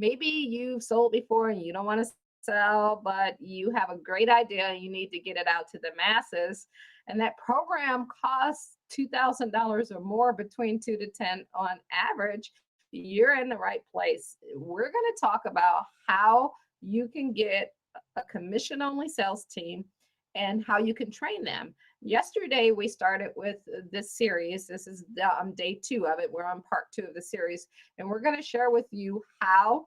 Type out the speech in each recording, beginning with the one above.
Maybe you've sold before and you don't want to sell, but you have a great idea and you need to get it out to the masses. And that program costs $2,000 or more, between 2 to 10 on average. You're in the right place. We're going to talk about how you can get a commission only sales team and how you can train them. Yesterday, we started with this series. This is day 2 of it. We're on part 2 of the series, and we're going to share with you how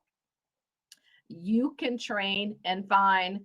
you can train and find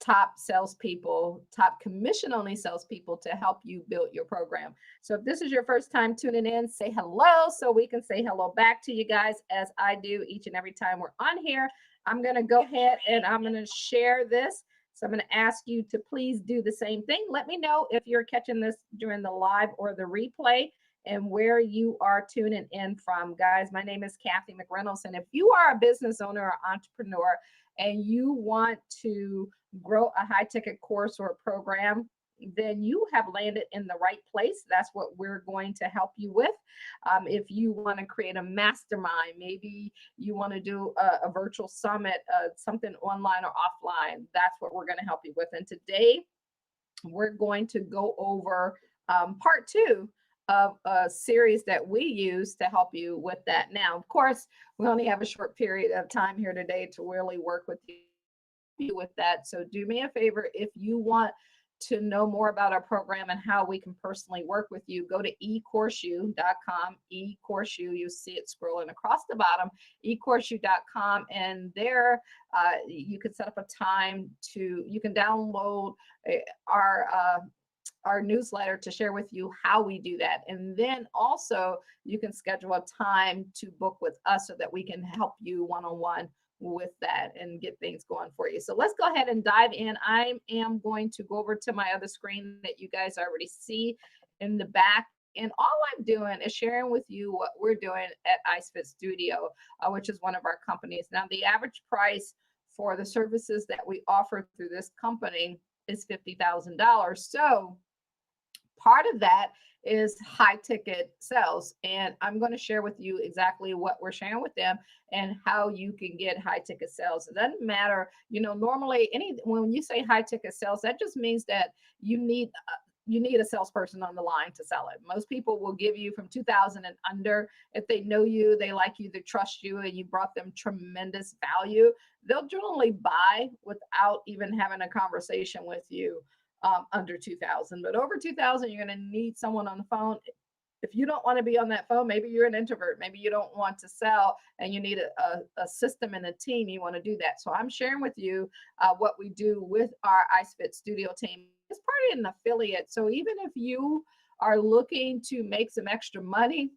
top salespeople, top commission only salespeople to help you build your program. So if this is your first time tuning in, say hello so we can say hello back to you guys, as I do each and every time we're on here. I'm going to go ahead and I'm going to share this. So I'm going to ask you to please do the same thing. Let me know if you're catching this during the live or the replay and where you are tuning in from. Guys, my name is Kathy McReynolds. And if you are a business owner or entrepreneur and you want to grow a high ticket course or program, then you have landed in the right place. That's what we're going to help you with. If you want to create a mastermind, maybe you want to do a virtual summit, something online or offline, that's what we're going to help you with. And today we're going to go over part 2 of a series that we use to help you with that. Now, of course, we only have a short period of time here today to really work with you with that. So do me a favor, if you want to know more about our program and how we can personally work with you, go to eCourseU.com, eCourseU, you see it scrolling across the bottom, eCourseU.com, and there you can set up a time to, you can download our newsletter to share with you how we do that. And then also you can schedule a time to book with us so that we can help you one-on-one with that and get things going for you. So let's go ahead and dive in. I am going to go over to my other screen that you guys already see in the back. And all I'm doing is sharing with you what we're doing at IceFit Studio, which is one of our companies. Now, the average price for the services that we offer through this company is $50,000. So part of that is high ticket sales. And I'm going to share with you exactly what we're sharing with them and how you can get high ticket sales. It doesn't matter, normally when you say high ticket sales, that just means that you need a salesperson on the line to sell it. Most people will give you from 2,000 and under. If they know you, they like you, they trust you, and you brought them tremendous value, they'll generally buy without even having a conversation with you. Under 2,000, but over 2,000, you're going to need someone on the phone. If you don't want to be on that phone, maybe you're an introvert, maybe you don't want to sell and you need a system and a team, you want to do that. So I'm sharing with you what we do with our IceFit Studio team. It's part of an affiliate. So even if you are looking to make some extra money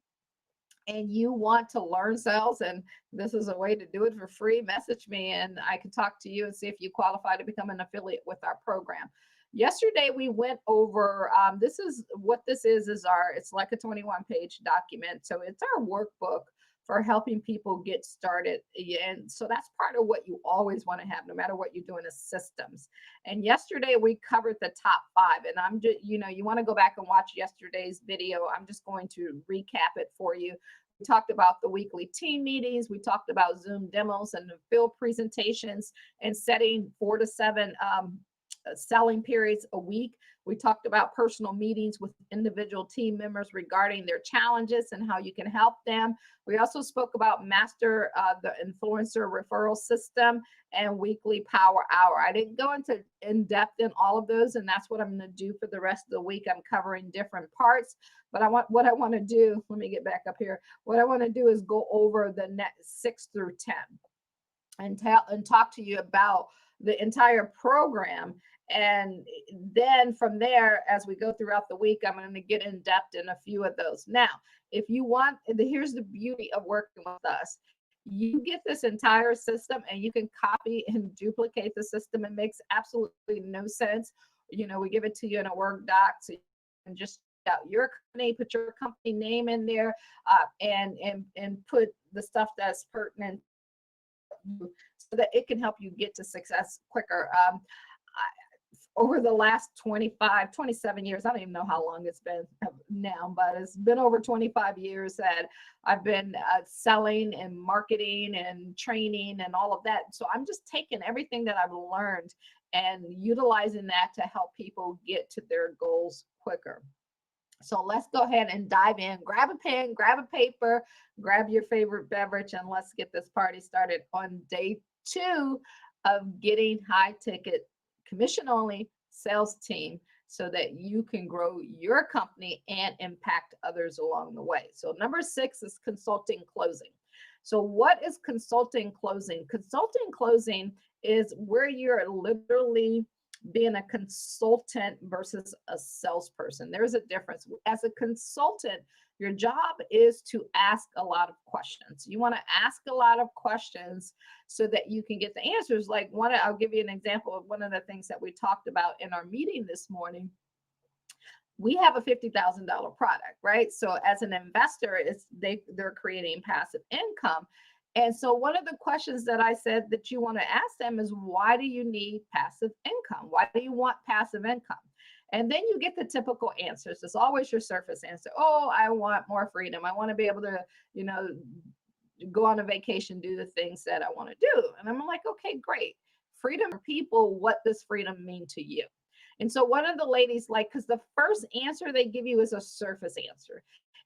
and you want to learn sales, and this is a way to do it for free, message me and I can talk to you and see if you qualify to become an affiliate with our program. Yesterday, we went over, this is what this is it's like a 21-page document. So it's our workbook for helping people get started. And so that's part of what you always want to have, no matter what you're doing, is systems. And yesterday we covered the top 5, and I'm just, you want to go back and watch yesterday's video. I'm just going to recap it for you. We talked about the weekly team meetings. We talked about Zoom demos and the field presentations and setting 4 to 7 selling periods a week. We talked about personal meetings with individual team members regarding their challenges and how you can help them. We also spoke about master the influencer referral system and weekly power hour. I didn't go into in depth in all of those, and that's what I'm going to do for the rest of the week. I'm covering different parts, but what I want to do, let me get back up here. What I want to do is go over the next 6 through 10 and talk to you about the entire program. And then from there, as we go throughout the week, I'm going to get in depth in a few of those. Now, if you want, here's the beauty of working with us. You get this entire system and you can copy and duplicate the system. It makes absolutely no sense. We give it to you in a Word doc, so you can just out your company, put your company name in there, and put the stuff that's pertinent so that it can help you get to success quicker. over the last 25, 27 years. I don't even know how long it's been now, but it's been over 25 years that I've been selling and marketing and training and all of that. So I'm just taking everything that I've learned and utilizing that to help people get to their goals quicker. So let's go ahead and dive in. Grab a pen, grab a paper, grab your favorite beverage, and let's get this party started on day 2 of getting high ticket commission only sales team so that you can grow your company and impact others along the way. So number 6 is consulting closing. So what is consulting closing? Consulting closing is where you're literally being a consultant versus a salesperson. There's a difference. As a consultant, your job is to ask a lot of questions. You want to ask a lot of questions so that you can get the answers. Like I'll give you an example of one of the things that we talked about in our meeting this morning. We have a $50,000 product, right? So as an investor, they're creating passive income. And so one of the questions that I said that you want to ask them is, why do you need passive income? Why do you want passive income? And then you get the typical answers. It's always your surface answer. Oh, I want more freedom. I want to be able to, go on a vacation, do the things that I want to do. And I'm like, okay, great. Freedom for people, what does freedom mean to you? And so one of the ladies, because the first answer they give you is a surface answer.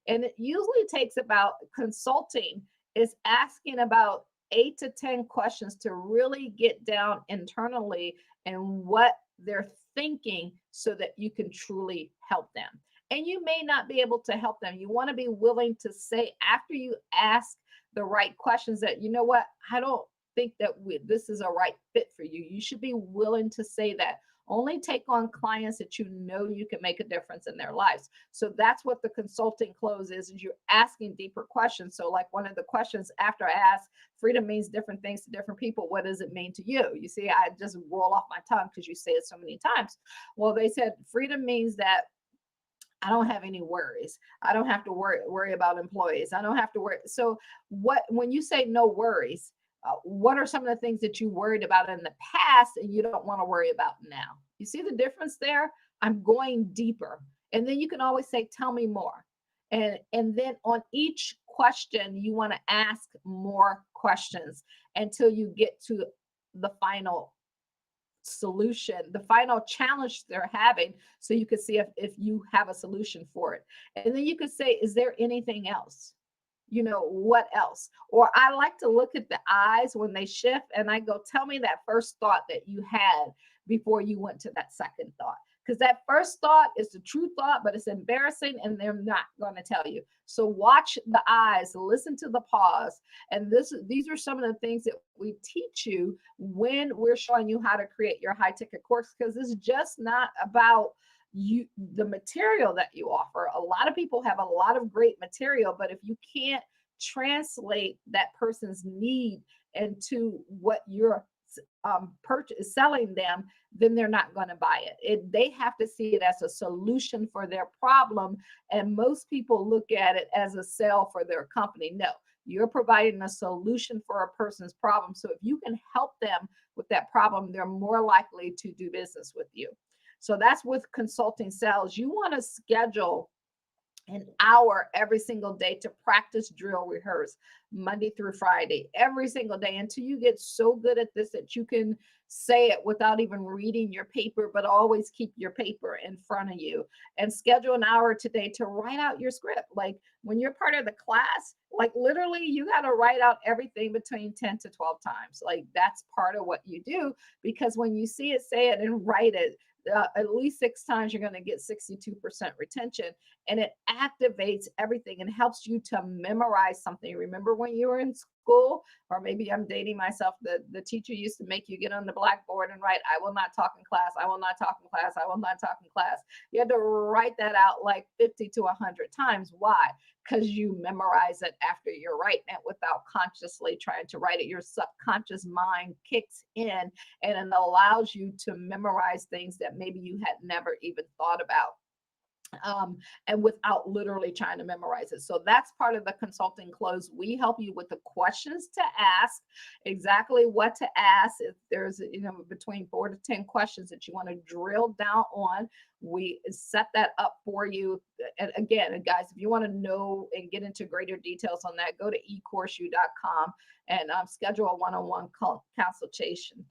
And it usually takes about consulting is asking about 8 to 10 questions to really get down internally and what they're thinking so that you can truly help them. And you may not be able to help them. You want to be willing to say, after you ask the right questions, that, you know what, I don't think that this is a right fit for you. You should be willing to say that. Only take on clients that you know you can make a difference in their lives. So that's what the consulting close is you're asking deeper questions. So like one of the questions after I asked, freedom means different things to different people. What does it mean to you? You see, I just roll off my tongue because you say it so many times. Well, they said freedom means that I don't have any worries. I don't have to worry about employees. I don't have to worry. So when you say no worries, what are some of the things that you worried about in the past and you don't want to worry about now? You see the difference there? I'm going deeper. And then you can always say, tell me more. And then on each question, you want to ask more questions until you get to the final solution, the final challenge they're having, so you can see if you have a solution for it. And then you could say, is there anything else? What else? Or I like to look at the eyes when they shift and I go, tell me that first thought that you had before you went to that second thought. Because that first thought is the true thought, but it's embarrassing and they're not going to tell you. So watch the eyes, listen to the pause. And these are some of the things that we teach you when we're showing you how to create your high ticket course, because it's just not about the material that you offer. A lot of people have a lot of great material, but if you can't translate that person's need into what you're selling them, then they're not going to buy it. They have to see it as a solution for their problem. And most people look at it as a sale for their company. No, you're providing a solution for a person's problem. So if you can help them with that problem, they're more likely to do business with you. So that's with consulting sales. You want to schedule an hour every single day to practice, drill, rehearse, Monday through Friday, every single day, until you get so good at this that you can say it without even reading your paper, but always keep your paper in front of you. And schedule an hour today to write out your script. Like when you're part of the class, like literally you got to write out everything between 10 to 12 times. Like that's part of what you do, because when you see it, say it, and write it, at least 6 times, you're going to get 62% retention, and it activates everything and helps you to memorize something. Remember when you were in school, or maybe I'm dating myself, the teacher used to make you get on the blackboard and write, I will not talk in class. I will not talk in class. I will not talk in class. You had to write that out like 50 to 100 times. Why? Because you memorize it after you're writing it without consciously trying to write it. Your subconscious mind kicks in and it allows you to memorize things that maybe you had never even thought about. um, and without literally trying to memorize it. So that's part of the consulting close. We help you with the questions to ask, exactly what to ask. If there's, between 4 to 10 questions that you want to drill down on, we set that up for you. And again, guys, if you want to know and get into greater details on that, go to ecourseU.com and schedule a one-on-one consultation.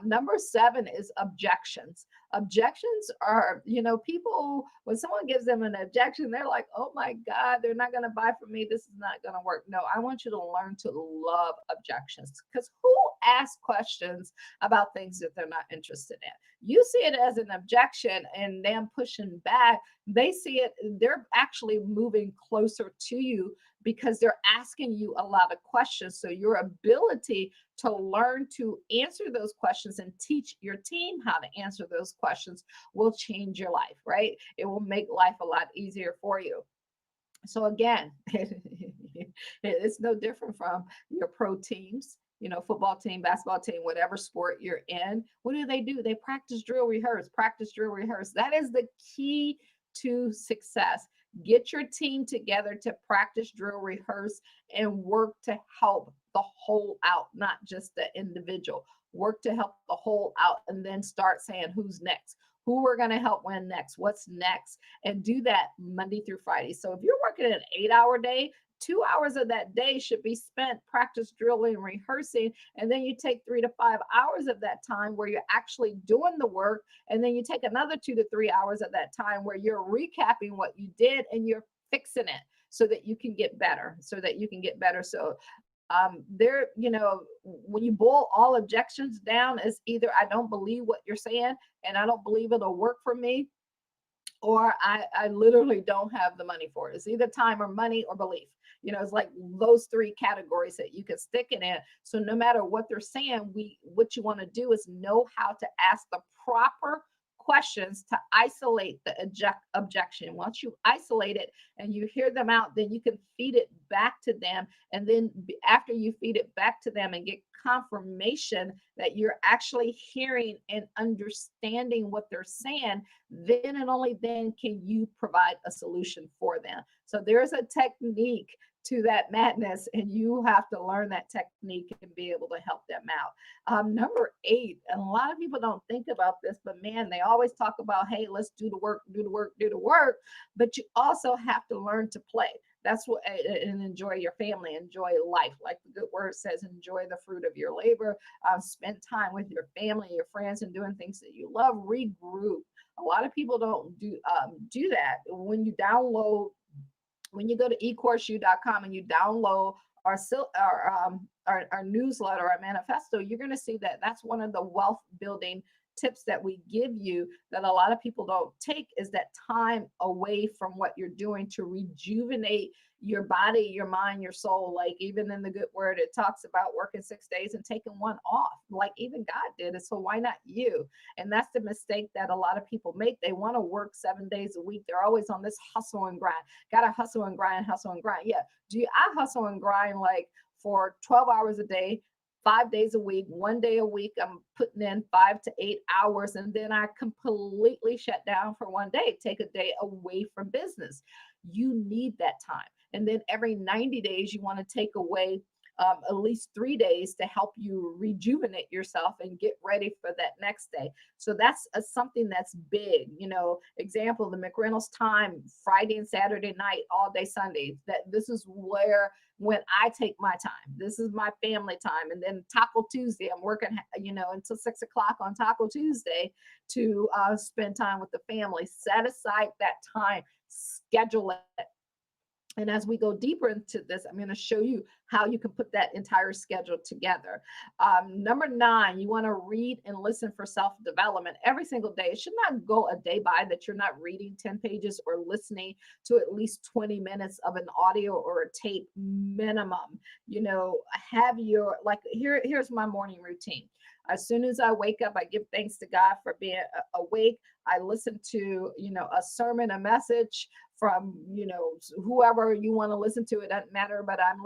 Number 7 is objections. Objections are, people, when someone gives them an objection, they're like, oh my God, they're not going to buy from me. This is not going to work. No, I want you to learn to love objections, because who asks questions about things that they're not interested in? You see it as an objection and them pushing back. They see it, they're actually moving closer to you because they're asking you a lot of questions. So your ability to learn to answer those questions and teach your team how to answer those questions will change your life, right? It will make life a lot easier for you. So again, it's no different from your pro teams, football team, basketball team, whatever sport you're in. What do? They practice, drill, rehearse, practice, drill, rehearse. That is the key to success. Get your team together to practice, drill, rehearse, and work to help the whole out, not just the individual. Work to help the whole out, and then start saying who's next, who we're going to help win next, what's next, and do that Monday through Friday. So if you're working an 8-hour day, 2 hours of that day should be spent practice, drilling, rehearsing. And then you take 3 to 5 hours of that time where you're actually doing the work. And then you take another 2 to 3 hours of that time where you're recapping what you did and you're fixing it so that you can get better, So there, when you boil all objections down, is either I don't believe what you're saying and I don't believe it'll work for me, or I literally don't have the money for it. It's either time or money or belief. It's like those 3 categories that you can stick it in. So no matter what they're saying, what you want to do is know how to ask the proper questions to isolate the objection. Once you isolate it and you hear them out, then you can feed it back to them. And then after you feed it back to them and get confirmation that you're actually hearing and understanding what they're saying, then and only then can you provide a solution for them. So there's a technique to that madness, and you have to learn that technique and be able to help them out. Number 8, and a lot of people don't think about this, but man, they always talk about, hey, let's do the work, do the work, do the work. But you also have to learn to play. That's what, and enjoy your family, enjoy life. Like the good word says, enjoy the fruit of your labor. Spend time with your family, your friends, and doing things that you love. Regroup. A lot of people don't do that. When you go to ecourseU.com and you download our newsletter, our manifesto, you're going to see that that's one of the wealth building tips that we give you that a lot of people don't take, is that time away from what you're doing to rejuvenate your body, your mind, your soul. Like even in the good word, it talks about working 6 days and taking one off, like even God did it. So why not you? And that's the mistake that a lot of people make. They want to work 7 days a week. They're always on this hustle and grind. Gotta hustle and grind, hustle and grind. Yeah. I hustle and grind like for 12 hours a day, 5 days a week, 1 day a week. I'm putting in 5 to 8 hours, and then I completely shut down for 1 day, take a day away from business. You need that time. And then every 90 days, you want to take away at least 3 days to help you rejuvenate yourself and get ready for that next day. So that's something that's big. Example, the McReynolds time, Friday and Saturday night, all day Sunday. This is when I take my time. This is my family time. And then Taco Tuesday, I'm working, until 6 o'clock on Taco Tuesday to spend time with the family. Set aside that time, schedule it. And as we go deeper into this, I'm going to show you how you can put that entire schedule together. Number 9, you want to read and listen for self-development every single day. It should not go a day by that you're not reading 10 pages or listening to at least 20 minutes of an audio or a tape minimum. Have your, here's my morning routine. As soon as I wake up, I give thanks to God for being awake. I listen to, a sermon, a message from, whoever you want to listen to. It doesn't matter, but I'm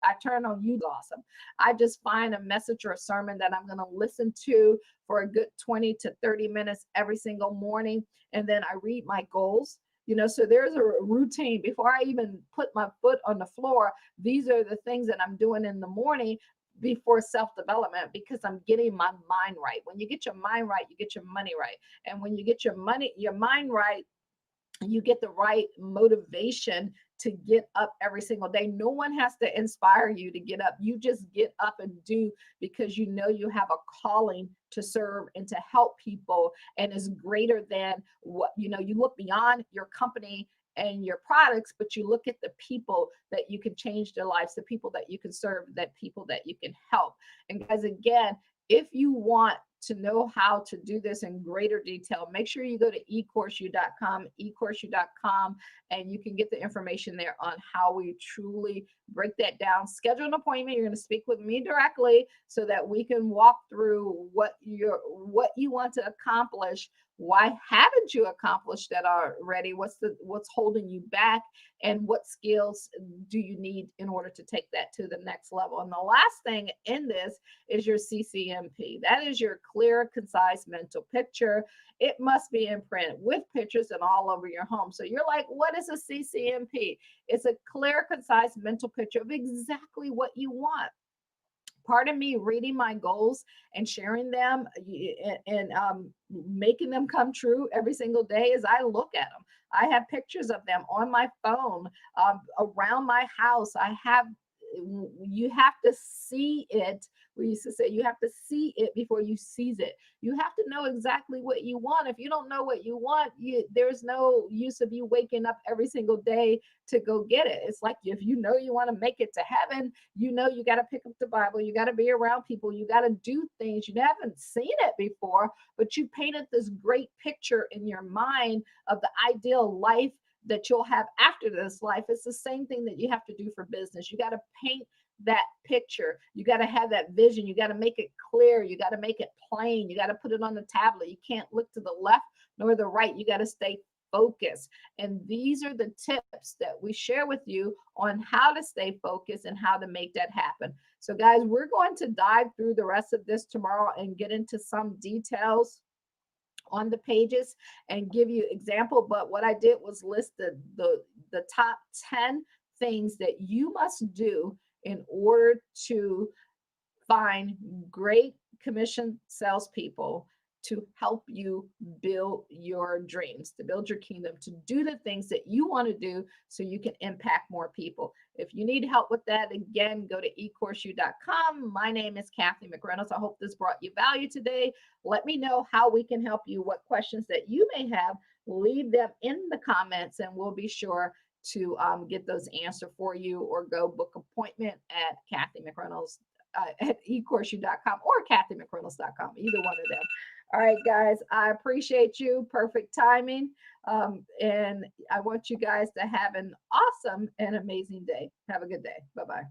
I turn on you, awesome. I just find a message or a sermon that I'm going to listen to for a good 20 to 30 minutes every single morning. And then I read my goals. So there's a routine before I even put my foot on the floor. These are the things that I'm doing in the morning before self-development, because I'm getting my mind right. When you get your mind right, you get your money right. And when you get your mind right, you get the right motivation to get up every single day. No one has to inspire you to get up. You just get up and do, because you know you have a calling to serve and to help people, and is greater than what you look beyond your company and your products, but you look at the people that you can change their lives, the people that you can serve, that people that you can help. And guys, again, if you want to know how to do this in greater detail, make sure you go to ecourseu.com, and you can get the information there on how we truly break that down. Schedule an appointment. You're going to speak with me directly so that we can walk through what you want to accomplish. Why haven't you accomplished that already? What's holding you back, and what skills do you need in order to take that to the next level? And the last thing in this is your CCMP. That is your clear, concise mental picture. It must be in print with pictures and all over your home. So you're like, what is a CCMP? It's a clear, concise mental picture of exactly what you want. Part of me reading my goals and sharing them and making them come true every single day is I look at them. I have pictures of them on my phone, around my house. You have to see it. We used to say you have to see it before you seize it. You have to know exactly what you want. If you don't know what you want, there's no use of you waking up every single day to go get it. It's like, if you know you want to make it to heaven, you got to pick up the Bible, you got to be around people, you got to do things. You haven't seen it before, but you painted this great picture in your mind of the ideal life that you'll have after this life. It's the same thing that you have to do for business. You got to paint that picture. You got to have that vision. You got to make it clear. You got to make it plain. You got to put it on the tablet. You can't look to the left nor the right. You got to stay focused. And these are the tips that we share with you on how to stay focused and how to make that happen. So guys, we're going to dive through the rest of this tomorrow and get into some details on the pages and give you example. But what I did was list the top 10 things that you must do in order to find great commission salespeople to help you build your dreams, to build your kingdom, to do the things that you want to do so you can impact more people. If you need help with that, again, go to ecourseu.com. My name is Kathy McReynolds. I hope this brought you value today. Let me know how we can help you, what questions that you may have. Leave them in the comments, and we'll be sure to get those answered for you, or go book appointment at Kathy McReynolds at ecourseu.com or kathymcreynolds.com, either one of them. All right, guys, I appreciate you. Perfect timing. And I want you guys to have an awesome and amazing day. Have a good day. Bye-bye.